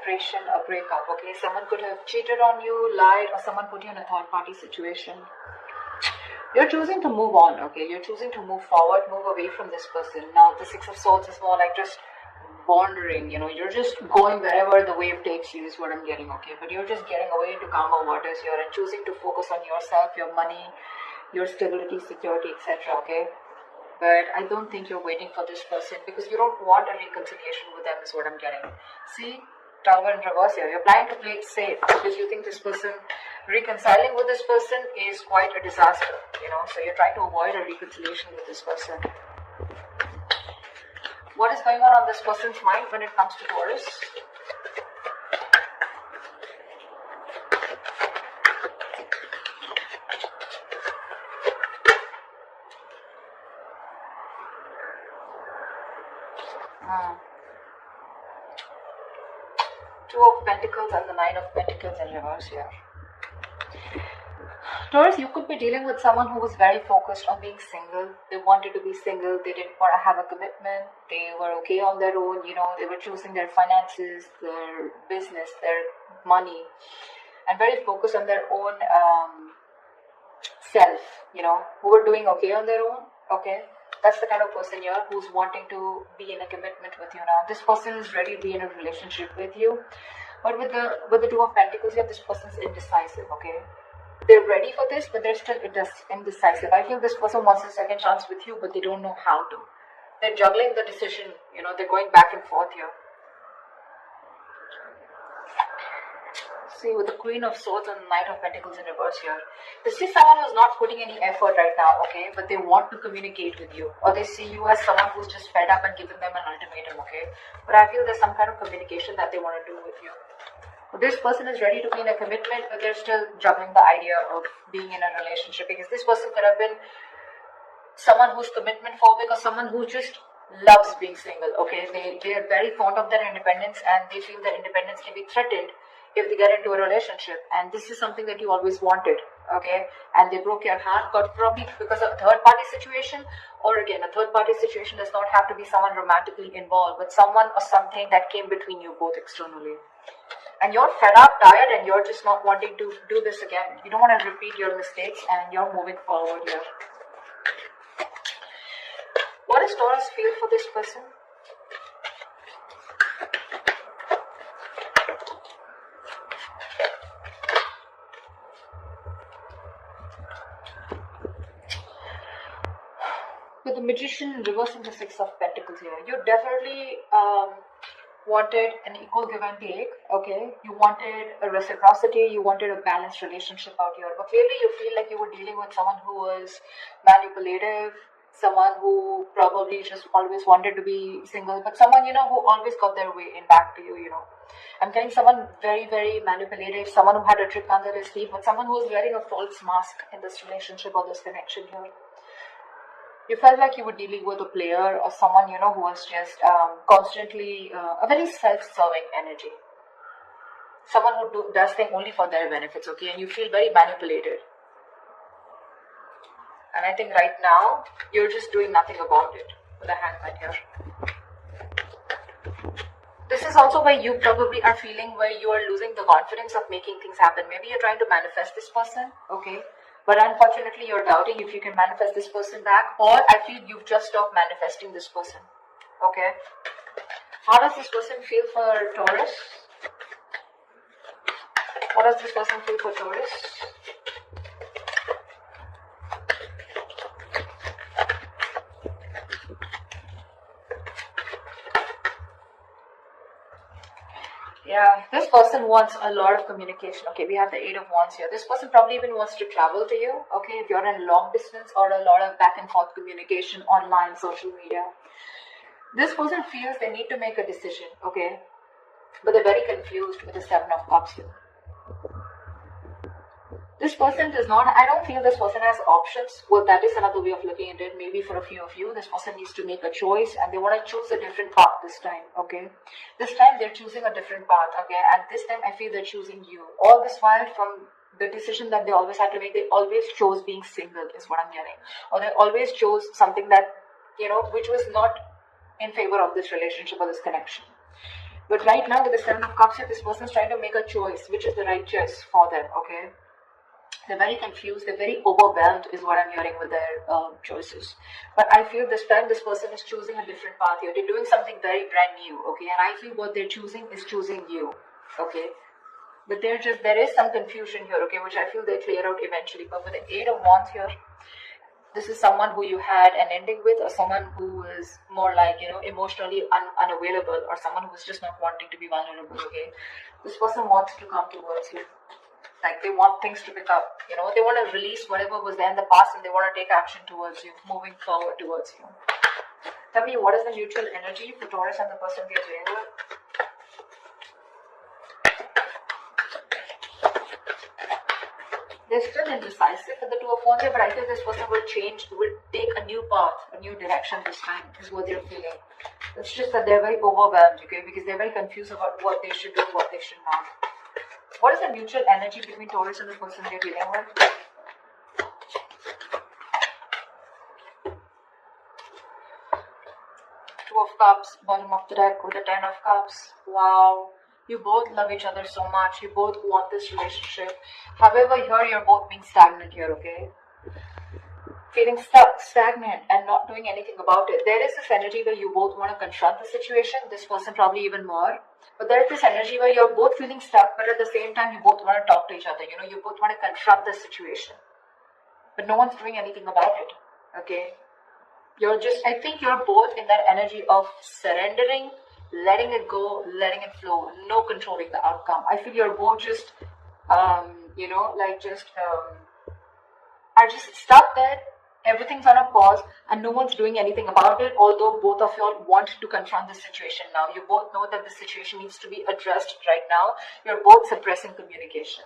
separation, a breakup, okay? Someone could have cheated on you, lied, or someone put you in a third-party situation. You're choosing to move on, okay? You're choosing to move forward, move away from this person. Now, the Six of Swords is more like just wandering, you're just going wherever the wave takes you is what I'm getting, okay? But you're just getting away into calmer waters here and choosing to focus on yourself, your money, your stability, security, etc., okay? But I don't think you're waiting for this person because you don't want a reconciliation with them is what I'm getting. See, Tower in reverse here. You're planning to play it safe because you think this person, reconciling with this person is quite a disaster, so you're trying to avoid a reconciliation with this person. What is going on this person's mind when it comes to Taurus? Two of Pentacles and the Nine of Pentacles in reverse here. Taurus, you could be dealing with someone who was very focused on being single. They wanted to be single. They didn't want to have a commitment. They were okay on their own. They were choosing their finances, their business, their money, and very focused on their own self, who were doing okay on their own. Okay. That's the kind of person here who's wanting to be in a commitment with you now. This person is ready to be in a relationship with you. But with the Two of Pentacles here, this person's indecisive, okay? They're ready for this, but they're still indecisive. I feel this person wants a second chance with you, but they don't know how to. They're juggling the decision, they're going back and forth here. See, with the Queen of Swords and the Knight of Pentacles in reverse here, this is someone who's not putting any effort right now, okay? But they want to communicate with you. Or they see you as someone who's just fed up and given them an ultimatum, okay? But I feel there's some kind of communication that they want to do with you. But this person is ready to be in a commitment, but they're still juggling the idea of being in a relationship. Because this person could have been someone who's commitment phobic or someone who just loves being single, okay? They are very fond of their independence and they feel their independence can be threatened if they get into a relationship, and this is something that you always wanted, okay? And they broke your heart, but probably because of a third-party situation, or again, a third-party situation does not have to be someone romantically involved, but someone or something that came between you both externally. And you're fed up, tired, and you're just not wanting to do this again. You don't want to repeat your mistakes, and you're moving forward here. What does Taurus feel for this person? With the Magician reversing the Six of Pentacles here, you definitely wanted an equal give and take, okay? You wanted a reciprocity, you wanted a balanced relationship out here, but clearly you feel like you were dealing with someone who was manipulative, someone who probably just always wanted to be single, but someone, who always got their way in back to you, I'm getting someone very, very manipulative, someone who had a trick under their sleeve, but someone who was wearing a false mask in this relationship or this connection here. You felt like you were dealing with a player or someone, who was just constantly a very self-serving energy. Someone who does things only for their benefits, okay? And you feel very manipulated. And I think right now, you're just doing nothing about it with a hangman here. This is also where you probably are feeling where you are losing the confidence of making things happen. Maybe you're trying to manifest this person, okay? But unfortunately, you're doubting if you can manifest this person back, or I feel you've just stopped manifesting this person, okay? How does this person feel for Taurus? What does this person feel for Taurus? Yeah, this person wants a lot of communication. Okay, we have the Eight of Wands here. This person probably even wants to travel to you. Okay, if you're in long distance or a lot of back and forth communication online, social media. This person feels they need to make a decision. Okay, but they're very confused with the Seven of Cups here. This person does not, I don't feel this person has options. Well, that is another way of looking at it. Maybe for a few of you, this person needs to make a choice and they want to choose a different path this time, okay? This time they're choosing a different path, okay? And this time I feel they're choosing you. All this while from the decision that they always had to make, they always chose being single is what I'm getting. Or they always chose something that, which was not in favor of this relationship or this connection. But right now with the Seven of Cups here, this person is trying to make a choice, which is the right choice for them, okay? They're very confused, they're very overwhelmed is what I'm hearing with their choices. But I feel this time this person is choosing a different path here. They're doing something very brand new, okay? And I feel what they're choosing is choosing you, okay? But there is some confusion here, okay, which I feel they'll clear out eventually. But with the Eight of Wands here, this is someone who you had an ending with, or someone who is more like, emotionally unavailable, or someone who is just not wanting to be vulnerable, okay? This person wants to come towards you. Like they want things to pick up, they want to release whatever was there in the past and they want to take action towards you, moving forward towards you. Tell me, what is the mutual energy for Taurus and the person we are dealing with? They're still indecisive for the Two of Wands here, but I feel this person will take a new path, a new direction this time, is what they're feeling. It's just that they're very overwhelmed, okay, because they're very confused about what they should do and what they should not. What is the mutual energy between Taurus and the person they're dealing with? Two of Cups, bottom of the deck with the Ten of Cups. Wow. You both love each other so much. You both want this relationship. However, here you're both being stagnant here, okay? Feeling stuck, stagnant, and not doing anything about it. There is this energy where you both want to confront the situation. This person probably even more. But there is this energy where you're both feeling stuck, but at the same time, you both want to talk to each other. You both want to confront the situation. But no one's doing anything about it, okay? I think you're both in that energy of surrendering, letting it go, letting it flow, no controlling the outcome. I feel you're both just, are just stuck there. Everything's on a pause and no one's doing anything about it, although both of y'all want to confront the situation now. You both know that the situation needs to be addressed right now. You're both suppressing communication.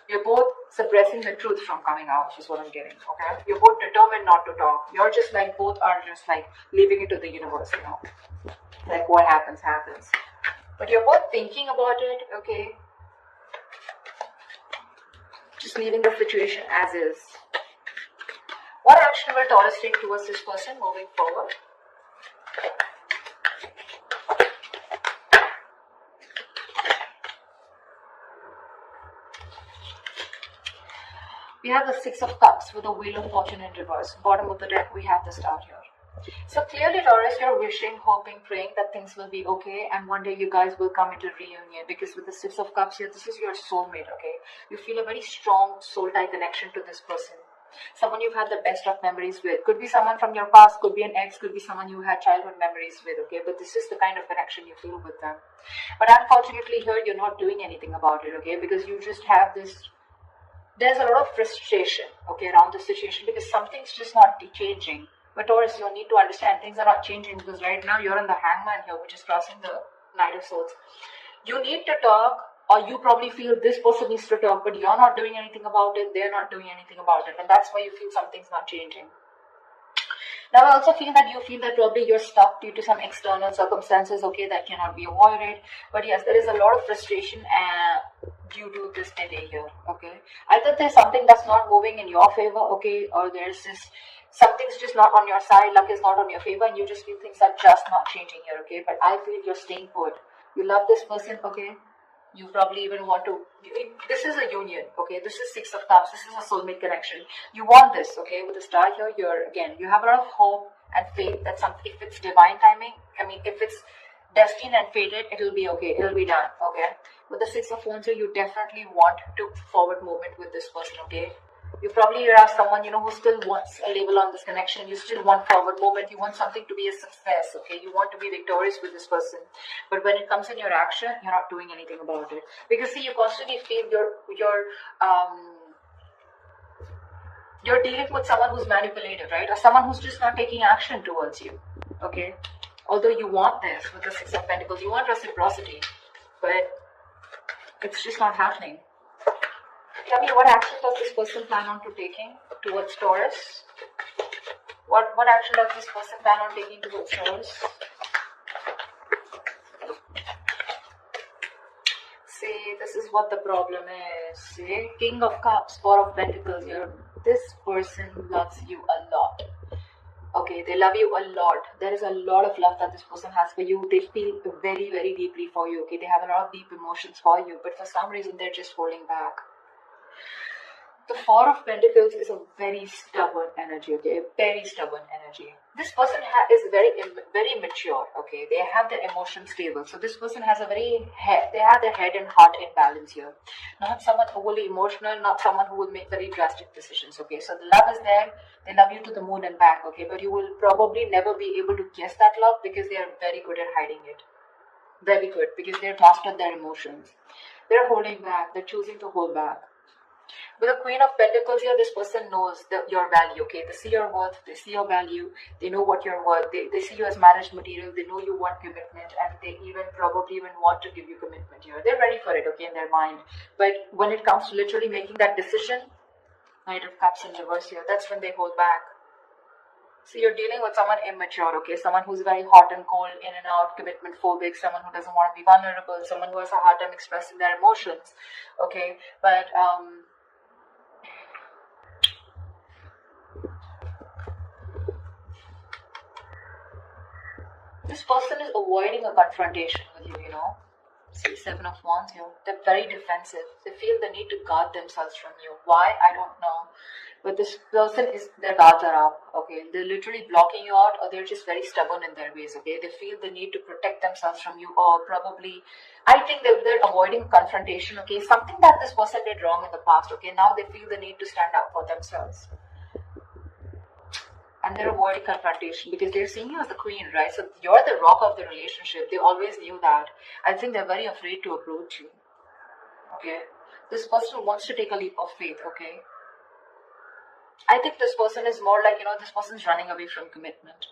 You're both suppressing the truth from coming out, is what I'm getting, okay? You're both determined not to talk. You're just like, both are just like leaving it to the universe, Like what happens, happens. But you're both thinking about it, okay? Just leaving the situation as is. What action will Taurus take towards this person moving forward? We have the Six of Cups with the Wheel of Fortune in reverse. Bottom of the deck, we have the Star here. So clearly, Taurus, you're wishing, hoping, praying that things will be okay, and one day you guys will come into reunion, because with the Six of Cups here, this is your soulmate, okay? You feel a very strong soul-tie connection to this person. Someone you've had the best of memories with. Could be someone from your past, could be an ex, could be someone you had childhood memories with, okay? But this is the kind of connection you feel with them. But unfortunately here, you're not doing anything about it, okay? Because you just have this, there's a lot of frustration, okay, around the situation, because something's just not changing. But Taurus, you need to understand things are not changing, because right now you're in the Hangman here, which is crossing the Knight of Swords. You need to talk, or you probably feel this person needs to talk, but you're not doing anything about it, they're not doing anything about it, and that's why you feel something's not changing. Now I also feel that you feel that probably you're stuck due to some external circumstances, okay, that cannot be avoided. But yes, there is a lot of frustration due to this delay here, okay. Either there's something that's not moving in your favor, okay, or there's this, something's just not on your side, luck is not on your favor, and you just feel things are just not changing here, okay. But I feel you're staying put. You love this person, okay. You probably even want to, this is a union, okay, this is Six of Cups, this is a soulmate connection. You want this, okay, with the Star here, you have a lot of hope and faith that if it's divine timing, if it's destined and fated, it'll be okay, it'll be done, okay. With the Six of Wands here, you definitely want to forward movement with this person, okay. You probably have someone, who still wants a label on this connection. You still want forward movement. You want something to be a success, okay? You want to be victorious with this person. But when it comes in your action, you're not doing anything about it. Because, see, you constantly feel you're dealing with someone who's manipulative, right? Or someone who's just not taking action towards you, okay? Although you want this with the Six of Pentacles. You want reciprocity. But it's just not happening. Tell me, what action does this person plan on taking towards Taurus? What action does this person plan on taking towards Taurus? See, this is what the problem is. See, King of Cups, Four of Pentacles here. This person loves you a lot. Okay, they love you a lot. There is a lot of love that this person has for you. They feel very, very deeply for you. Okay, they have a lot of deep emotions for you, but for some reason they're just holding back. The Four of Pentacles is a very stubborn energy, okay? A very stubborn energy. This person is very mature, okay? They have their emotions stable. So this person has they have their head and heart in balance here. Not someone overly emotional, not someone who will make very drastic decisions, okay? So the love is there. They love you to the moon and back, okay? But you will probably never be able to guess that love because they are very good at hiding it. Very good, because they've mastered their emotions. They're holding back. They're choosing to hold back. With the Queen of Pentacles here, this person knows your value, okay? They see your worth, they see your value, they know what you're worth, they see you as marriage material, they know you want commitment, and they probably even want to give you commitment here. They're ready for it, okay, in their mind. But when it comes to literally making that decision, Knight of Cups in reverse here, that's when they hold back. So you're dealing with someone immature, okay? Someone who's very hot and cold, in and out, commitment phobic, someone who doesn't want to be vulnerable, someone who has a hard time expressing their emotions, okay? But, this person is avoiding a confrontation with you, you know. See, Seven of Wands here. They're very defensive. They feel the need to guard themselves from you. Why? I don't know. But this person their guards are up, okay? They're literally blocking you out, or they're just very stubborn in their ways, okay? They feel the need to protect themselves from you, or probably, I think they're avoiding confrontation, okay? Something that this person did wrong in the past, okay? Now they feel the need to stand up for themselves. And they're avoiding confrontation because they're seeing you as the queen, right? So you're the rock of the relationship. They always knew that. I think they're very afraid to approach you. Okay? This person wants to take a leap of faith, okay? I think this person is more like, this person's running away from commitment.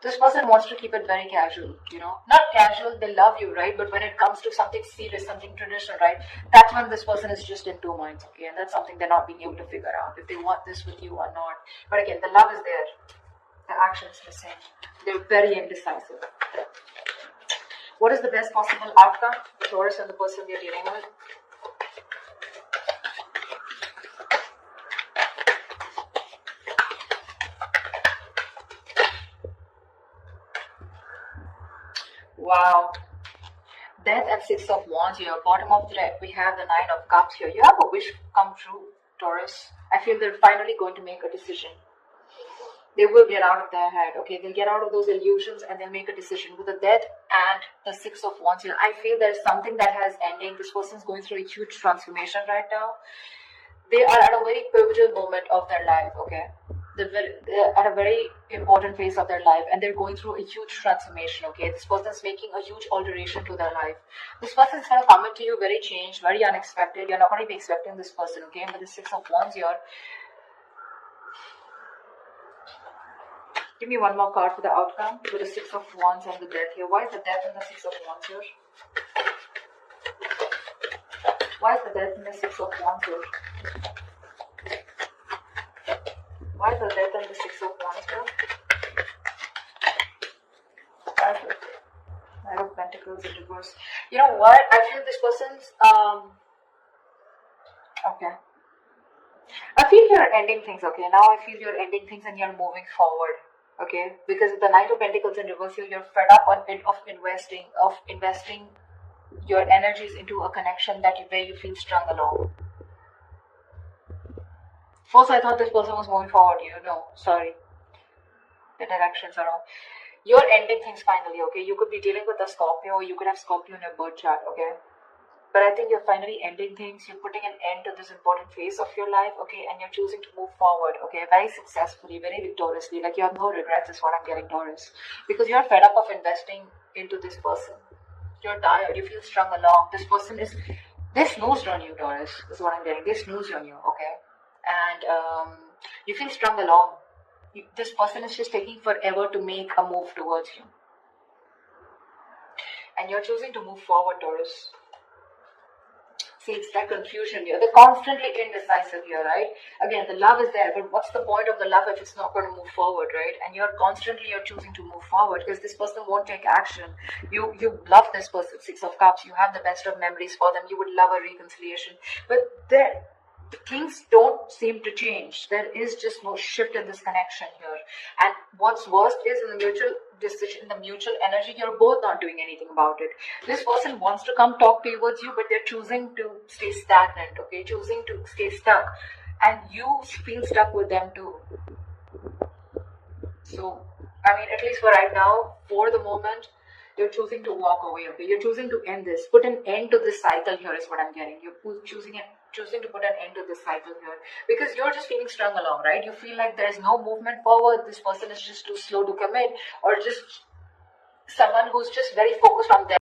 This person wants to keep it very casual, Not casual, they love you, right? But when it comes to something serious, something traditional, right? That's when this person is just in two minds, okay? And that's something they're not being able to figure out, if they want this with you or not. But again, the love is there. The action is missing. They're very indecisive. What is the best possible outcome for Taurus and the person they're dealing with? Wow. Death and Six of Wands here. Bottom of the deck, we have the Nine of Cups here. You have a wish come true, Taurus. I feel they're finally going to make a decision. They will get out of their head, okay? They'll get out of those illusions and they'll make a decision. With the Death and the Six of Wands here, I feel there's something that has ending. This person's going through a huge transformation right now. They are at a very pivotal moment of their life, okay? They're at a very important phase of their life and they're going through a huge transformation, okay? This person's making a huge alteration to their life. This person's going to come into you very changed, very unexpected. You're not going to be expecting this person, okay? With the Six of Wands here, give me one more card for the outcome with the Six of Wands and the Death here. Why is the Death and the Six of Wands here? Why is the Death and the Six of Wands here? Why is the Death and the Six of Wands here? Why is the Knight of Pentacles in reverse? You know what? I feel this person's okay. I feel you're ending things, okay? Now I feel you're ending things and you're moving forward. Okay, because the Knight of Pentacles in reverse here, you're fed up of investing your energies into a connection where you feel strung along. First, I thought this person was moving forward. No, sorry, the directions are wrong. You're ending things finally. Okay, you could be dealing with a Scorpio, or you could have Scorpio in your birth chart. Okay. But I think you're finally ending things. You're putting an end to this important phase of your life, okay? And you're choosing to move forward, okay? Very successfully, very victoriously. Like you have no regrets is what I'm getting, Taurus. Because you're fed up of investing into this person. You're tired. You feel strung along. They snoozed on you, Taurus, is what I'm getting. They snoozed on you, okay? And you feel strung along. This person is just taking forever to make a move towards you. And you're choosing to move forward, Taurus. See, it's that confusion here. They're constantly indecisive here, right? Again, the love is there, but what's the point of the love if it's not going to move forward, right? And you're choosing to move forward because this person won't take action. You love this person, Six of Cups. You have the best of memories for them. You would love a reconciliation. But things don't seem to change. There is just no shift in this connection here. And what's worst is in the mutual decision, the mutual energy, you're both not doing anything about it. This person wants to come talk towards you, but they're choosing to stay stagnant, okay? Choosing to stay stuck. And you feel stuck with them too. So, I mean, at least for right now, for the moment, you're choosing to walk away, okay? You're choosing to end this. Put an end to this cycle here is what I'm getting. You're choosing to put an end to this cycle here. Because you're just feeling strung along, right? You feel like there's no movement forward. This person is just too slow to commit. Or just someone who's just very focused on them.